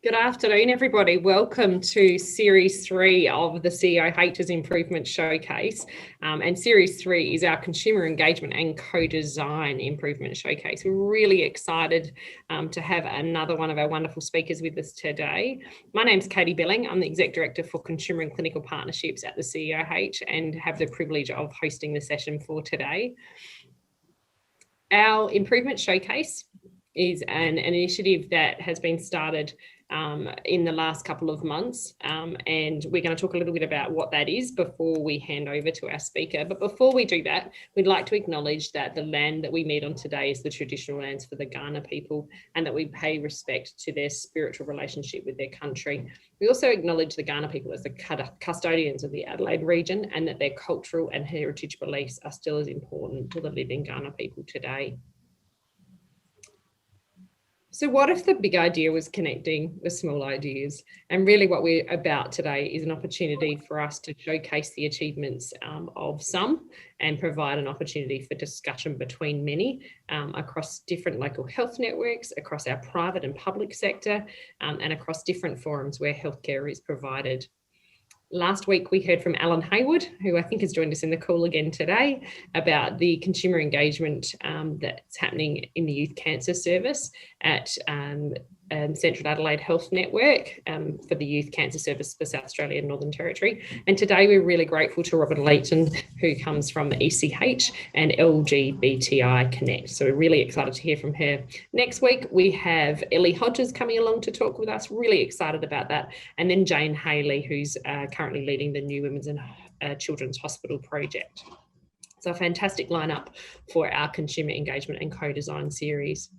Good afternoon, everybody. Welcome to Series 3 of the CEIH Improvement Showcase. And Series 3 is our Consumer Engagement and Co-Design Improvement Showcase. We're really excited to have another one of our wonderful speakers with us today. My name's Katie Belling. I'm the Exec Director for Consumer and Clinical Partnerships at the CEIH and have the privilege of hosting the session for today. Our Improvement Showcase is an initiative that has been started in the last couple of months, and we're going to talk a little bit about what that is before we hand over to our speaker. But before we do that, we'd like to acknowledge that the land that we meet on today is the traditional lands for the Kaurna people, and that we pay respect to their spiritual relationship with their country. We also acknowledge the Kaurna people as the custodians of the Adelaide region, and that their cultural and heritage beliefs are still as important to the living Kaurna people today. So what if the big idea was connecting the small ideas? And really what we're about today is an opportunity for us to showcase the achievements of some and provide an opportunity for discussion between many across different local health networks, across our private and public sector, and across different forums where healthcare is provided. Last week, we heard from Alan Hayward, who I think has joined us in the call again today, about the consumer engagement that's happening in the Youth Cancer Service at Central Adelaide Health Network for the Youth Cancer Service for South Australia and Northern Territory. And today we're really grateful to Robin Layton, who comes from ECH and LGBTI Connect. So we're really excited to hear from her. Next week, we have Ellie Hodges coming along to talk with us, really excited about that. And then Jane Haley, who's currently leading the New Women's and Children's Hospital project. So a fantastic lineup for our Consumer Engagement and Co-Design series.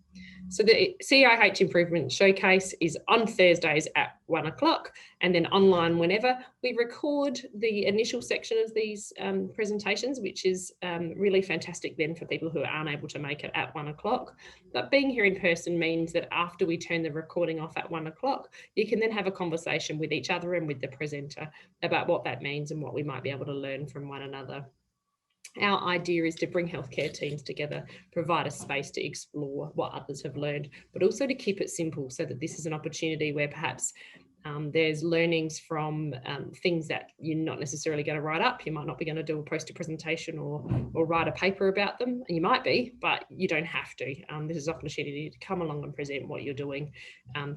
So the CEIH Improvement Showcase is on Thursdays at 1 o'clock and then online whenever. We record the initial section of these presentations, which is really fantastic then for people who aren't able to make it at 1 o'clock. But being here in person means that after we turn the recording off at 1 o'clock, you can then have a conversation with each other and with the presenter about what that means and what we might be able to learn from one another. Our idea is to bring healthcare teams together, provide a space to explore what others have learned, but also to keep it simple so that this is an opportunity where perhaps there's learnings from things that you're not necessarily going to write up. You might not be going to do a poster presentation or write a paper about them. You might be, but you don't have to. This is an opportunity to come along and present what you're doing,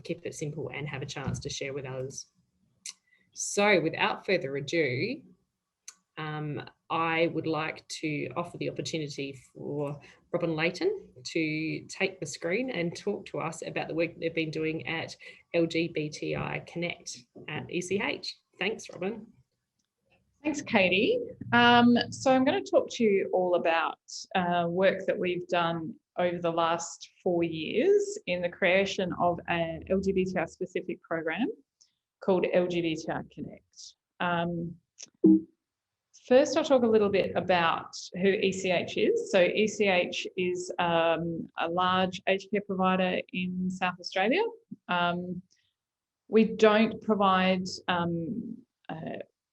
keep it simple and have a chance to share with others. So without further ado, I would like to offer the opportunity for Robin Layton to take the screen and talk to us about the work that they've been doing at LGBTI Connect at ECH. Thanks, Robin. Thanks, Katie. So I'm going to talk to you all about work that we've done over the last 4 years in the creation of an LGBTI specific program called LGBTI Connect. First, I'll talk a little bit about who ECH is. So ECH is a large aged care provider in South Australia. We don't provide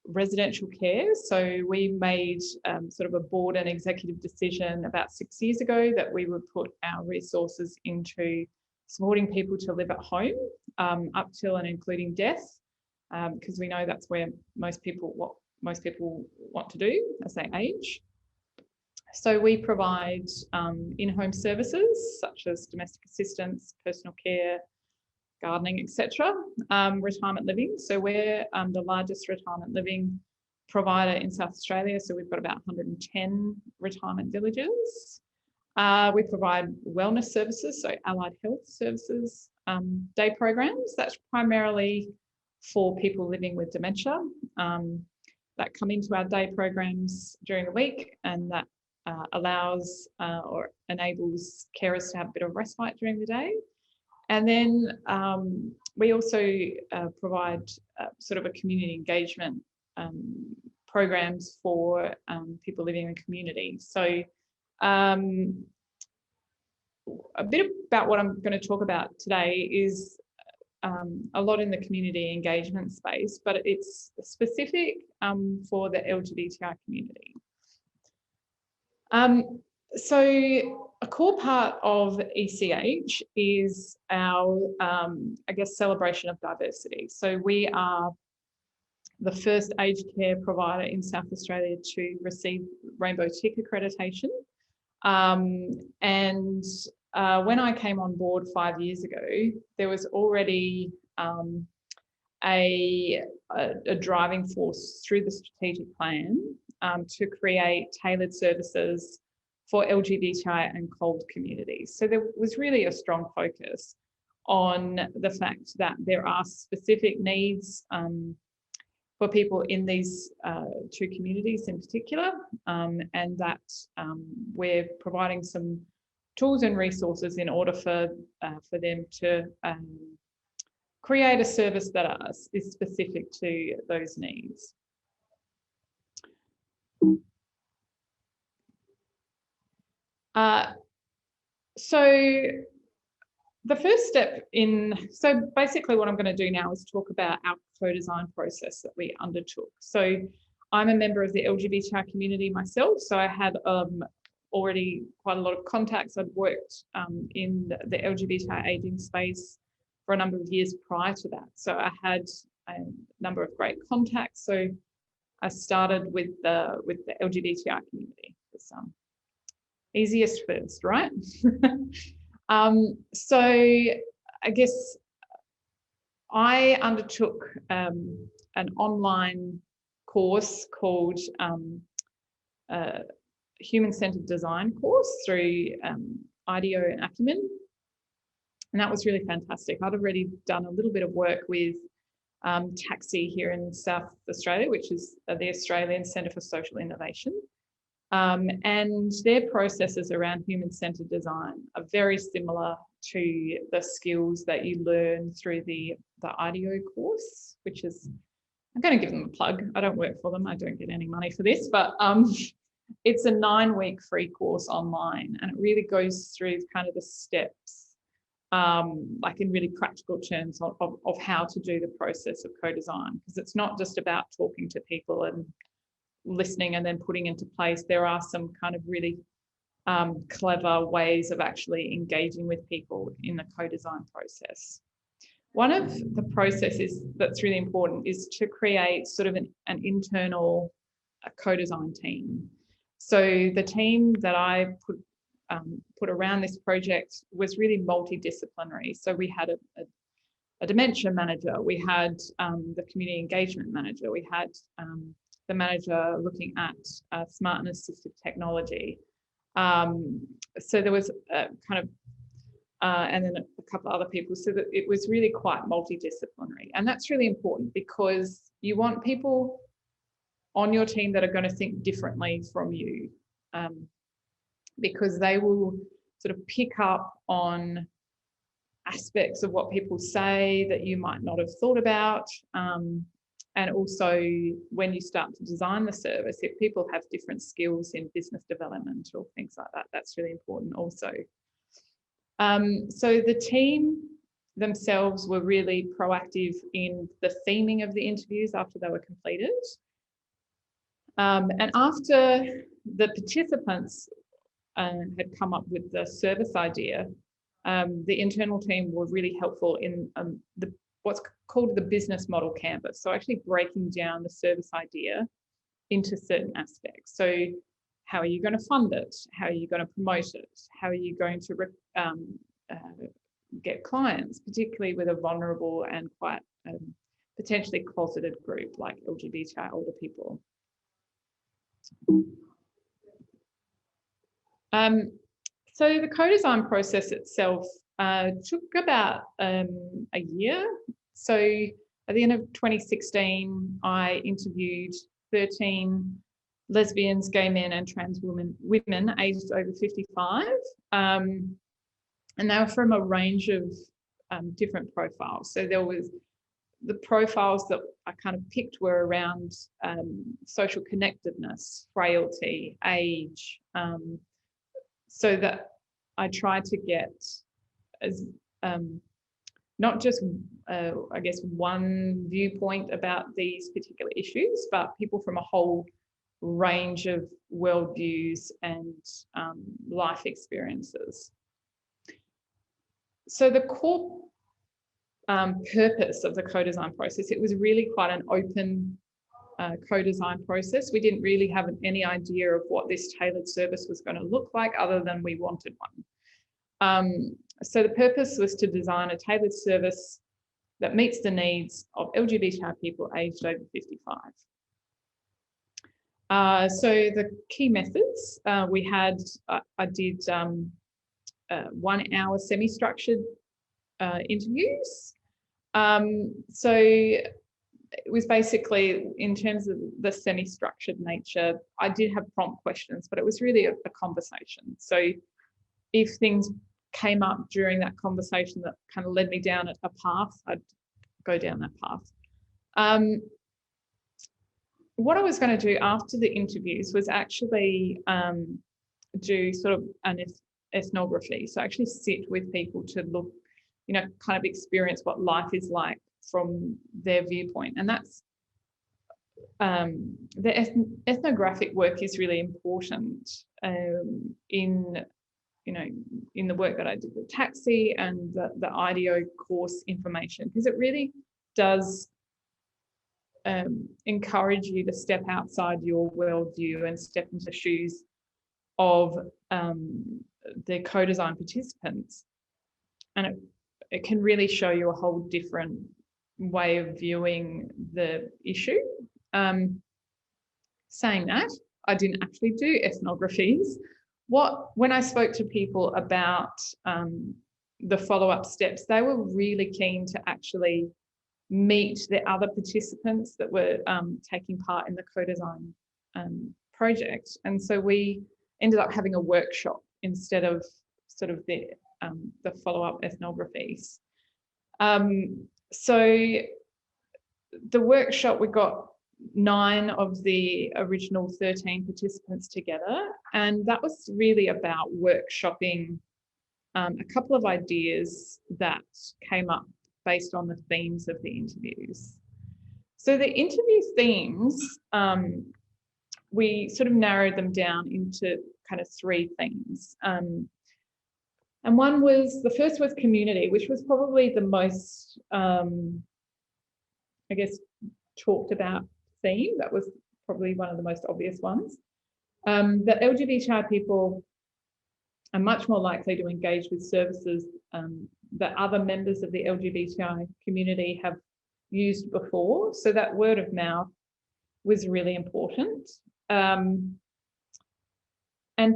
residential care. So we made sort of a board and executive decision about 6 years ago that we would put our resources into supporting people to live at home up till and including death, because we know that's where most people want to do as they age. So we provide in-home services such as domestic assistance, personal care, gardening, etc. Retirement living. So we're the largest retirement living provider in South Australia. So we've got about 110 retirement villages. We provide wellness services, so allied health services, day programs. That's primarily for people living with dementia. That come into our day programs during the week, and that allows or enables carers to have a bit of respite during the day. And then we also provide sort of a community engagement programs for people living in the community. So a bit about what I'm going to talk about today is a lot in the community engagement space, but it's specific for the LGBTI community. So a core part of ECH is our, I guess, celebration of diversity. So we are the first aged care provider in South Australia to receive Rainbow Tick accreditation. And when I came on board 5 years ago, there was already a driving force through the strategic plan to create tailored services for LGBTI and COLD communities. So there was really a strong focus on the fact that there are specific needs for people in these two communities in particular, and that we're providing some tools and resources in order for them to create a service that is specific to those needs. So the first step so basically what I'm going to do now is talk about our co-design process that we undertook. So I'm a member of the LGBTI community myself, so I had already quite a lot of contacts. I'd worked in the LGBTI aging space for a number of years prior to that. So I had a number of great contacts. So I started with the LGBTI community. It's easiest first, right? So I guess I undertook an online course called Human-Centered Design course through IDEO and Acumen. And that was really fantastic. I'd already done a little bit of work with TAXI here in South Australia, which is the Australian Centre for Social Innovation. And their processes around human-centered design are very similar to the skills that you learn through the IDEO course, which is, I'm going to give them a plug. I don't work for them. I don't get any money for this, but it's a 9-week free course online, and it really goes through kind of the steps, like in really practical terms of how to do the process of co-design, because it's not just about talking to people and listening and then putting into place. There are some kind of really clever ways of actually engaging with people in the co-design process. One of the processes that's really important is to create sort of an internal co-design team. So the team that I put around this project was really multidisciplinary. So we had a dementia manager, we had the community engagement manager, we had the manager looking at smart and assistive technology. So there was kind of, and then a couple of other people, so that it was really quite multidisciplinary. And that's really important because you want people on your team that are going to think differently from you, because they will sort of pick up on aspects of what people say that you might not have thought about. And also when you start to design the service, if people have different skills in business development or things like that, that's really important also. So the team themselves were really proactive in the theming of the interviews after they were completed. And after the participants had come up with the service idea, the internal team were really helpful in what's called the business model canvas. So actually breaking down the service idea into certain aspects. So how are you going to fund it? How are you going to promote it? How are you going to get clients, particularly with a vulnerable and quite potentially closeted group like LGBTI older people? So the co-design process itself took about a year. So at the end of 2016, I interviewed 13 lesbians, gay men and trans women aged over 55. And they were from a range of different profiles. So there was the profiles that I kind of picked were around social connectedness, frailty, age, so that I tried to get as not just, I guess, one viewpoint about these particular issues, but people from a whole range of worldviews and life experiences. So the core purpose of the co-design process, it was really quite an open co-design process. We didn't really have any idea of what this tailored service was going to look like, other than we wanted one. So the purpose was to design a tailored service that meets the needs of LGBTI people aged over 55. So the key methods we had, I did 1 hour semi-structured interviews. So it was basically, in terms of the semi-structured nature, I did have prompt questions, but it was really a conversation. So if things came up during that conversation that kind of led me down a path, I'd go down that path. What I was going to do after the interviews was actually do sort of an ethnography. So actually sit with people to look, kind of experience what life is like from their viewpoint. And that's the ethnographic work is really important in the work that I did with Taxi and the IDEO course information, because it really does encourage you to step outside your worldview and step into the shoes of the co-design participants. And it can really show you a whole different way of viewing the issue. Saying that, I didn't actually do ethnographies. When I spoke to people about the follow-up steps, they were really keen to actually meet the other participants that were taking part in the co-design project. And so we ended up having a workshop instead of sort of the follow-up ethnographies. So the workshop, we got 9 of the original 13 participants together, and that was really about workshopping a couple of ideas that came up based on the themes of the interviews. So the interview themes, we sort of narrowed them down into kind of 3 themes. And the first was community, which was probably the most, talked about theme. That was probably one of the most obvious ones. That LGBTI people are much more likely to engage with services that other members of the LGBTI community have used before. So that word of mouth was really important. And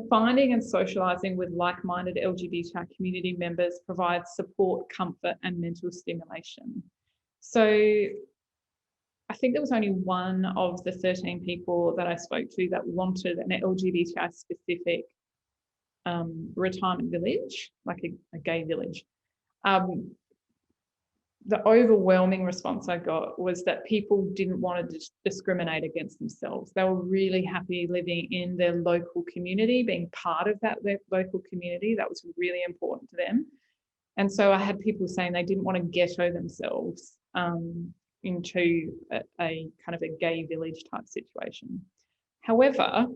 finding and socialising with like-minded LGBTI community members provides support, comfort, and mental stimulation. So I think there was only one of the 13 people that I spoke to that wanted an LGBTI-specific retirement village, like a gay village. The overwhelming response I got was that people didn't want to discriminate against themselves. They were really happy living in their local community, being part of that local community. That was really important to them. And so I had people saying they didn't want to ghetto themselves into a kind of a gay village type situation. However,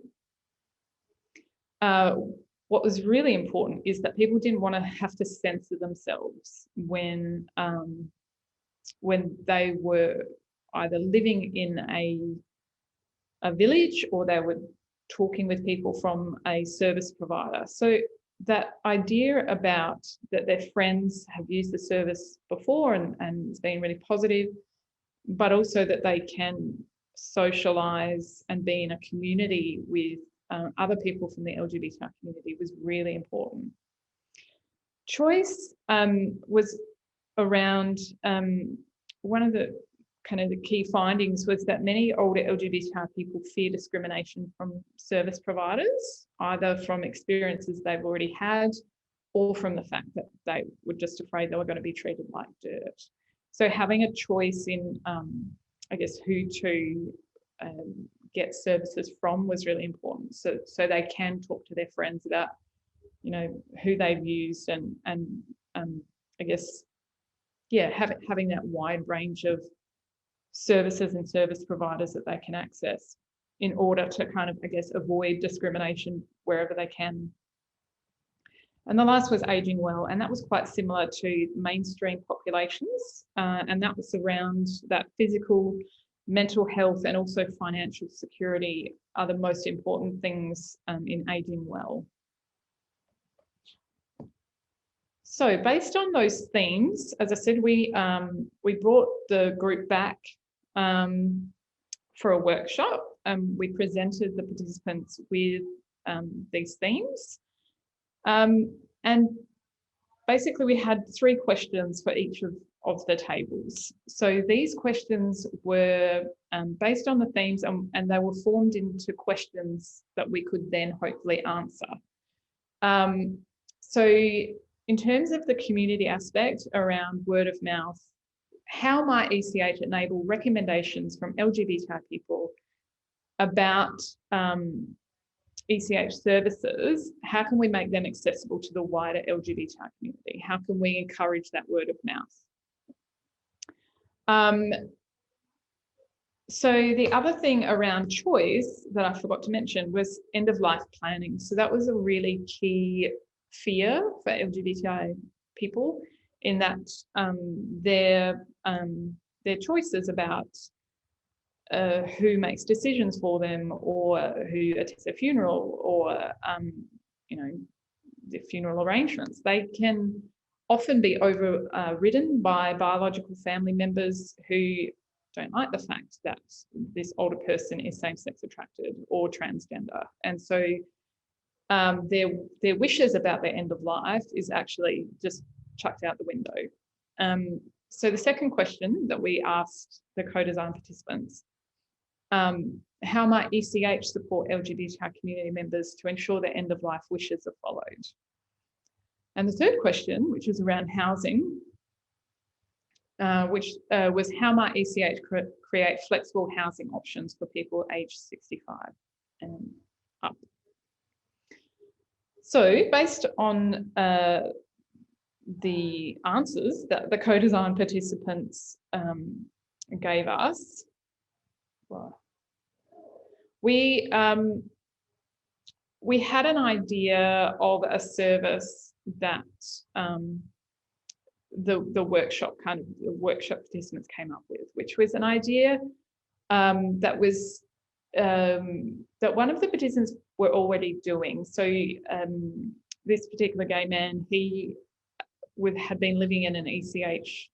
what was really important is that people didn't want to have to censor themselves when they were either living in a village or they were talking with people from a service provider. So that idea about that their friends have used the service before and it's been really positive, but also that they can socialise and be in a community with other people from the LGBTI community was really important. Choice was around one of the kind of the key findings was that many older LGBTI people fear discrimination from service providers, either from experiences they've already had or from the fact that they were just afraid they were going to be treated like dirt. So having a choice in, who to get services from was really important. So they can talk to their friends about, who they've used and having that wide range of services and service providers that they can access. in order to kind of, I guess, avoid discrimination wherever they can. And the last was aging well, and that was quite similar to mainstream populations, and that was around that physical, mental health, and also financial security are the most important things in aging well. So based on those themes, as I said, we brought the group back for a workshop. We presented the participants with these themes. And basically we had 3 questions for each of the tables. So these questions were based on the themes, and they were formed into questions that we could then hopefully answer. So in terms of the community aspect around word of mouth, how might ECH enable recommendations from LGBTI people about ECH services? How can we make them accessible to the wider LGBTI community? How can we encourage that word of mouth? So the other thing around choice that I forgot to mention was end-of-life planning. So that was a really key fear for LGBTI people, in that their choices about who makes decisions for them, or who attends a funeral, or the funeral arrangements, they can often be overridden by biological family members who don't like the fact that this older person is same-sex attracted or transgender, and so their wishes about their end of life is actually just chucked out the window. So the second question that we asked the co-design participants, how might ECH support LGBTI community members to ensure their end-of-life wishes are followed? And the third question, which was around housing, which was how might ECH create flexible housing options for people aged 65 and up? So based on the answers that the co-design participants gave us, well, we had an idea of a service that the workshop participants came up with, which was an idea that was that one of the participants were already doing. So this particular gay man, he had been living in an ECH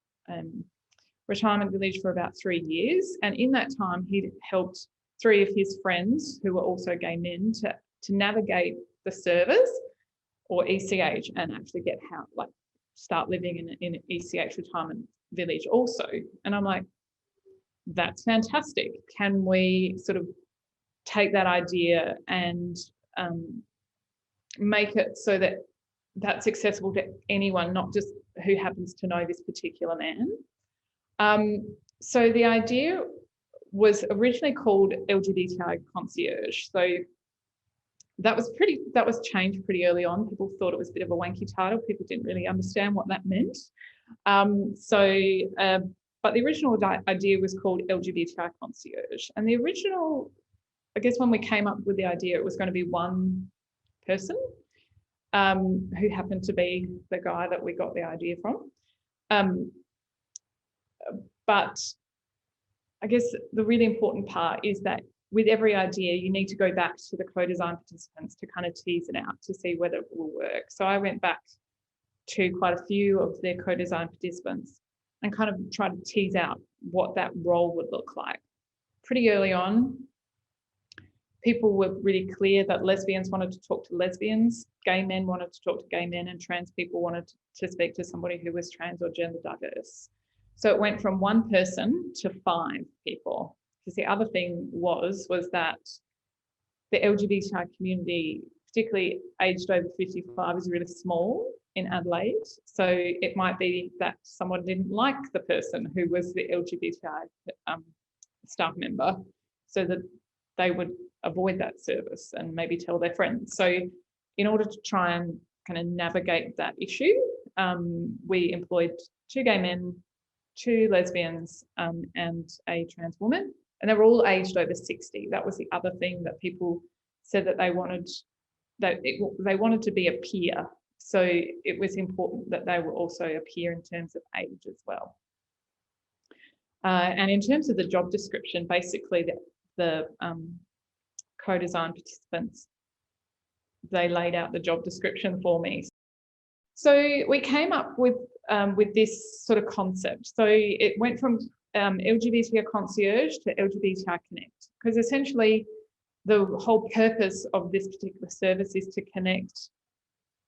retirement village for about 3 years, and in that time he'd helped 3 of his friends who were also gay men to navigate the service or ECH and actually get how, like, start living in an ECH retirement village also. And I'm like, that's fantastic. Can we sort of take that idea and make it so that that's accessible to anyone, not just who happens to know this particular man? So the idea was originally called LGBTI Concierge. So that was changed pretty early on. People thought it was a bit of a wanky title. People didn't really understand what that meant. But the original idea was called LGBTI Concierge. And the original, I guess when we came up with the idea, it was going to be one person who happened to be the guy that we got the idea from. But I guess the really important part is that with every idea, you need to go back to the co-design participants to kind of tease it out to see whether it will work. So I went back to quite a few of their co-design participants and kind of tried to tease out what that role would look like. Pretty early on, people were really clear that lesbians wanted to talk to lesbians, gay men wanted to talk to gay men, and trans people wanted to speak to somebody who was trans or gender diverse. So it went from 1 person to 5 people. Because the other thing was that the LGBTI community, particularly aged over 55, is really small in Adelaide. So it might be that someone didn't like the person who was the LGBTI staff member, so that they would avoid that service and maybe tell their friends. So in order to try and kind of navigate that issue, we employed 2 gay men, 2 lesbians, and a trans woman and they were all aged over 60. That was the other thing that people said that they wanted, they wanted to be a peer. So it was important that they were also a peer in terms of age as well. And in terms of the job description, basically the co-design participants, they laid out the job description for me. So we came up with this sort of concept. So it went from LGBTI concierge to LGBTI Connect, because essentially the whole purpose of this particular service is to connect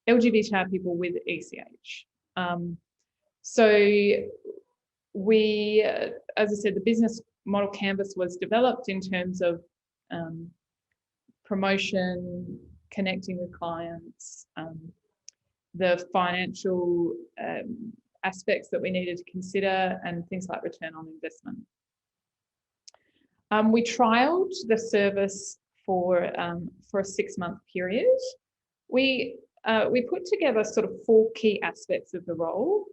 LGBTI people with ECH. So we, as I said, the business model canvas was developed in terms of promotion, connecting with clients, the financial aspects that we needed to consider, and things like return on investment. We trialed the service for a 6-month period. We put together sort of 4 key aspects of the role,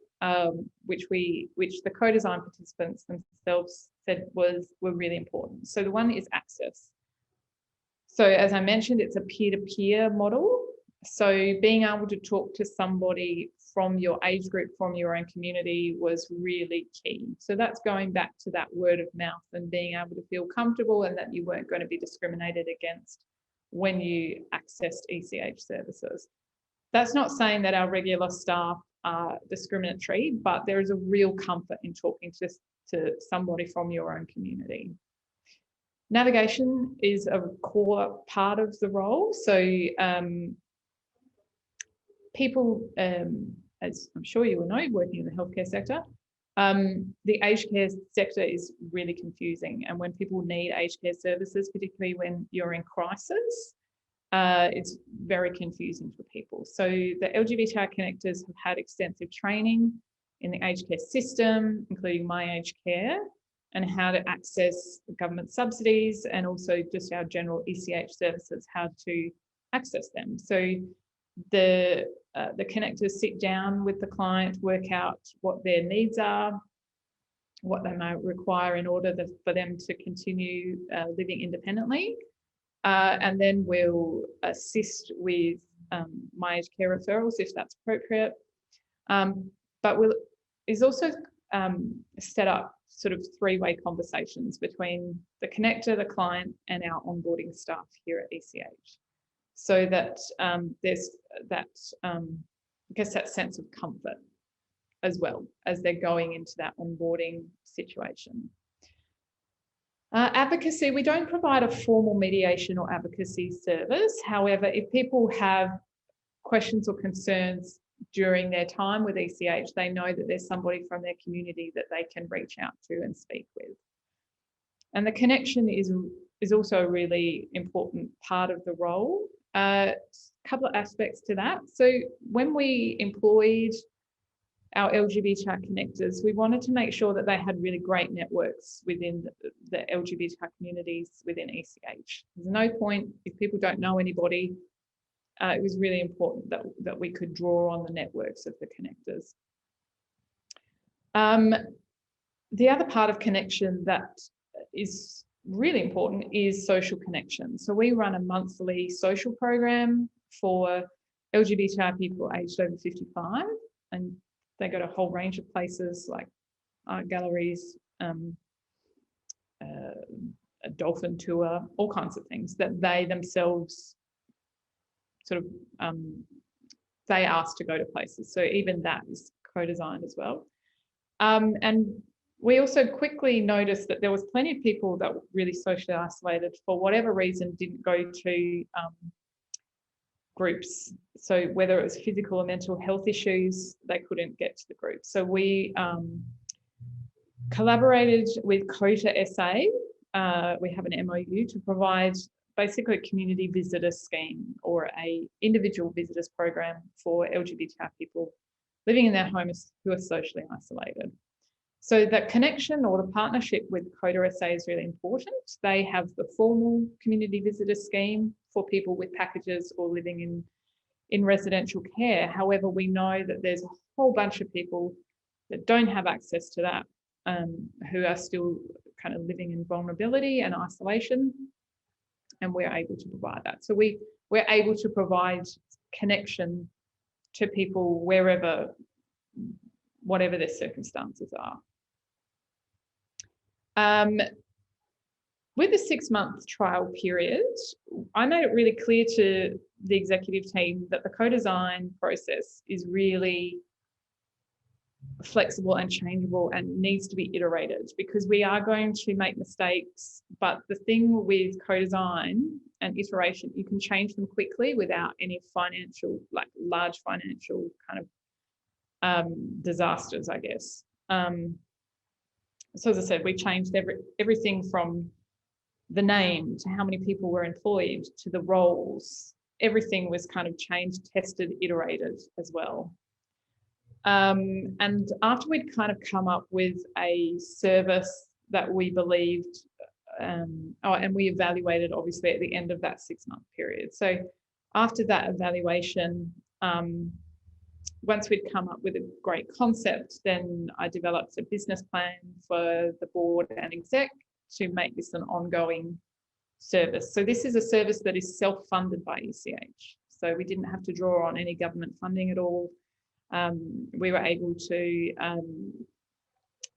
which the co-design participants themselves said were really important. So the one is access. So as I mentioned, it's a peer-to-peer model. So being able to talk to somebody from your age group, from your own community, was really key. So that's going back to that word of mouth and being able to feel comfortable and that you weren't going to be discriminated against when you accessed ECH services. That's not saying that our regular staff are discriminatory, but there is a real comfort in talking to somebody from your own community. Navigation is a core part of the role. So people, as I'm sure you will know, working in the healthcare sector, the aged care sector is really confusing. And when people need aged care services, particularly when you're in crisis, it's very confusing for people. So the LGBTI connectors have had extensive training in the aged care system, including My Aged Care, and how to access government subsidies, and also just our general ECH services, how to access them. So the connectors sit down with the client, work out what their needs are, what they might require in order for them to continue living independently. And then we'll assist with My Aged Care referrals if that's appropriate. But is also set up sort of 3-way conversations between the connector, the client, and our onboarding staff here at ECH, so that there's that, I guess, that sense of comfort as well as they're going into that onboarding situation. Advocacy, we don't provide a formal mediation or advocacy service. However, if people have questions or concerns during their time with ECH, they know that there's somebody from their community that they can reach out to and speak with. And the connection is also a really important part of the role. A couple of aspects to that. So when we employed our LGBTI connectors, we wanted to make sure that they had really great networks within the LGBTI communities within ECH. There's no point if people don't know anybody. It was really important that we could draw on the networks of the connectors. The other part of connection that is really important is social connection. So we run a monthly social program for LGBTI people aged over 55, and they go to a whole range of places like art galleries, a dolphin tour, all kinds of things that they themselves sort of, they ask to go to places. So even that is co-designed as well. And we also quickly noticed that there was plenty of people that were really socially isolated for whatever reason, didn't go to groups. So whether it was physical or mental health issues, they couldn't get to the group. So we collaborated with COTA SA. We have an MOU to provide basically a community visitor scheme or a individual visitors program for LGBTI people living in their homes who are socially isolated. So that connection or the partnership with COTA SA is really important. They have the formal community visitor scheme for people with packages or living in residential care. However, we know that there's a whole bunch of people that don't have access to that, who are still kind of living in vulnerability and isolation, and we're able to provide that. So we're able to provide connection to people wherever, whatever their circumstances are. With the 6-month trial period, I made it really clear to the executive team that the co-design process is really flexible and changeable and needs to be iterated, because we are going to make mistakes. But the thing with co-design and iteration, you can change them quickly without any financial, like large financial kind of disasters, I guess. So as I said, we changed everything from the name to how many people were employed to the roles. Everything was kind of changed, tested, iterated as well. And after we'd kind of come up with a service that we believed, and we evaluated obviously at the end of that 6-month period. So after that evaluation, once we'd come up with a great concept, then I developed a business plan for the board and exec to make this an ongoing service. So this is a service that is self-funded by ECH. So we didn't have to draw on any government funding at all. We were able to,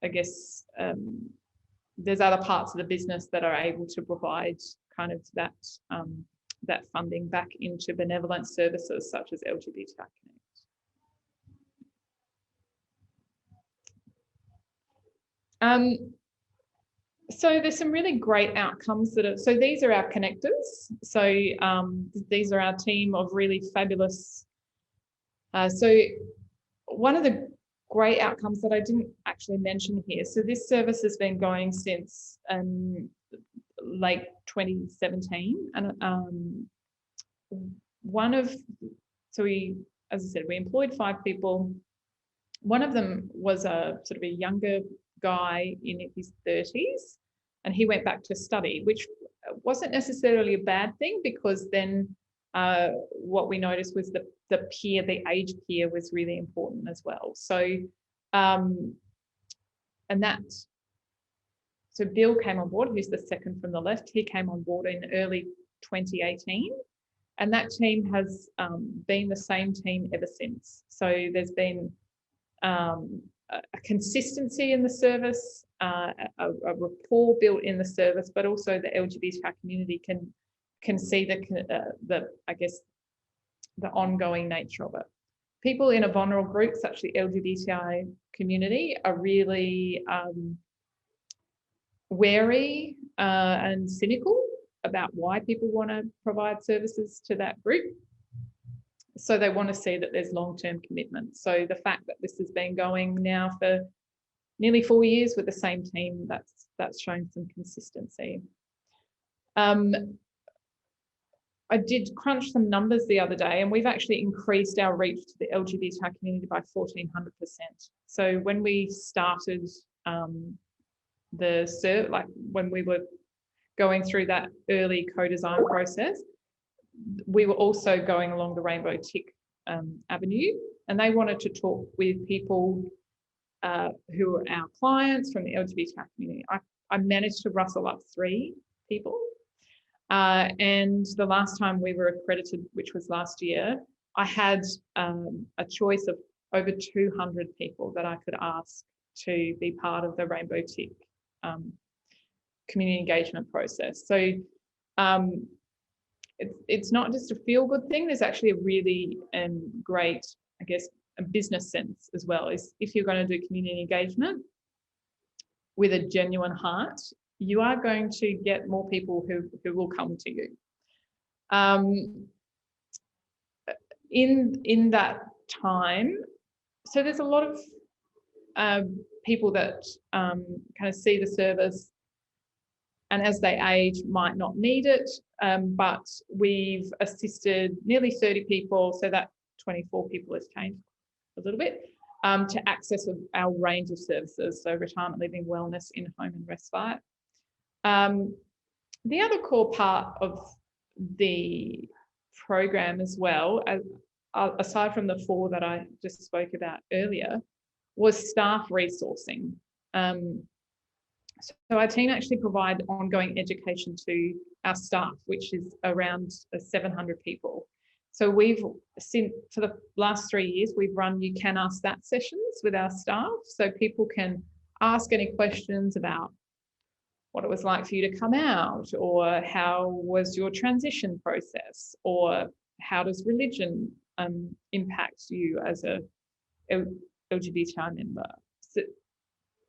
I guess, there's other parts of the business that are able to provide kind of that, that funding back into benevolent services such as LGBTI Connect. So there's some really great outcomes that are, so these are our connectors. So these are our team of really fabulous. So one of the great outcomes that I didn't actually mention here. So this service has been going since late 2017. And so we, as I said, we employed 5 people. One of them was a sort of a younger guy in his 30s, and he went back to study, which wasn't necessarily a bad thing, because then what we noticed was the peer, the age peer was really important as well. So, so Bill came on board, who's the second from the left. He came on board in early 2018, and that team has been the same team ever since. So there's been a consistency in the service, a rapport built in the service, but also the LGBTI community can see the I guess the ongoing nature of it. People in a vulnerable group such as the LGBTI community are really wary and cynical about why people want to provide services to that group. So they want to see that there's long-term commitment. So the fact that this has been going now for nearly 4 years with the same team, that's shown some consistency. I did crunch some numbers the other day, and we've actually increased our reach to the LGBTI community by 1,400%. So when we started when we were going through that early co-design process, we were also going along the Rainbow Tick avenue, and they wanted to talk with people who are our clients from the LGBTI community. I managed to rustle up 3 people. And the last time we were accredited, which was last year, I had a choice of over 200 people that I could ask to be part of the Rainbow Tick community engagement process. So it's not just a feel-good thing. There's actually a really great, I guess, a business sense as well. Is if you're going to do community engagement with a genuine heart, you are going to get more people who will come to you. In that time, so there's a lot of people that kind of see the service, and as they age might not need it, but we've assisted nearly 30 people, so that 24 people has changed a little bit, to access our range of services, so retirement living, wellness, in-home and respite. The other core part of the program as well, aside from the 4 that I just spoke about earlier, was staff resourcing. So our team actually provide ongoing education to our staff, which is around 700 people. So for the last 3 years, we've run You Can Ask That sessions with our staff. So people can ask any questions about what it was like for you to come out, or how was your transition process, or how does religion impact you as a LGBTI member. So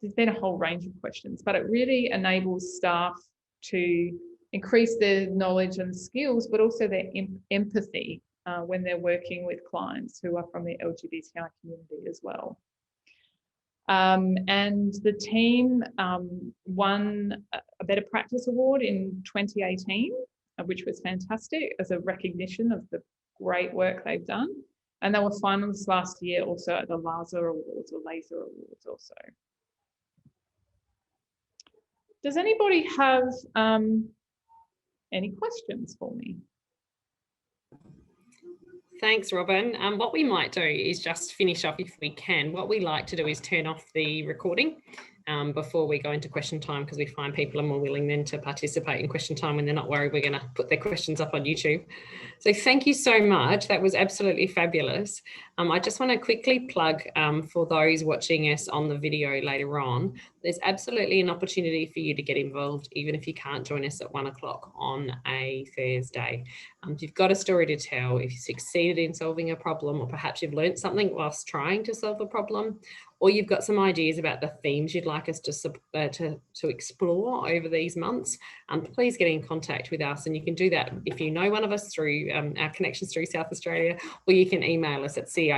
there's been a whole range of questions, but it really enables staff to increase their knowledge and skills, but also their empathy when they're working with clients who are from the LGBTI community as well. And the team won a Better Practice Award in 2018, which was fantastic as a recognition of the great work they've done. And they were finalists last year also at the Laser Awards also. Does anybody have any questions for me? Thanks, Robin. What we might do is just finish off if we can. What we like to do is turn off the recording before we go into question time, because we find people are more willing then to participate in question time when they're not worried we're going to put their questions up on YouTube. So thank you so much. That was absolutely fabulous. I just want to quickly plug for those watching us on the video later on, there's absolutely an opportunity for you to get involved, even if you can't join us at 1 o'clock on a Thursday. If you've got a story to tell, if you succeeded in solving a problem, or perhaps you've learned something whilst trying to solve a problem, or you've got some ideas about the themes you'd like us to explore over these months, please get in contact with us. And you can do that if you know one of us through our connections through South Australia, or you can email us at ceih@sa.gov.au.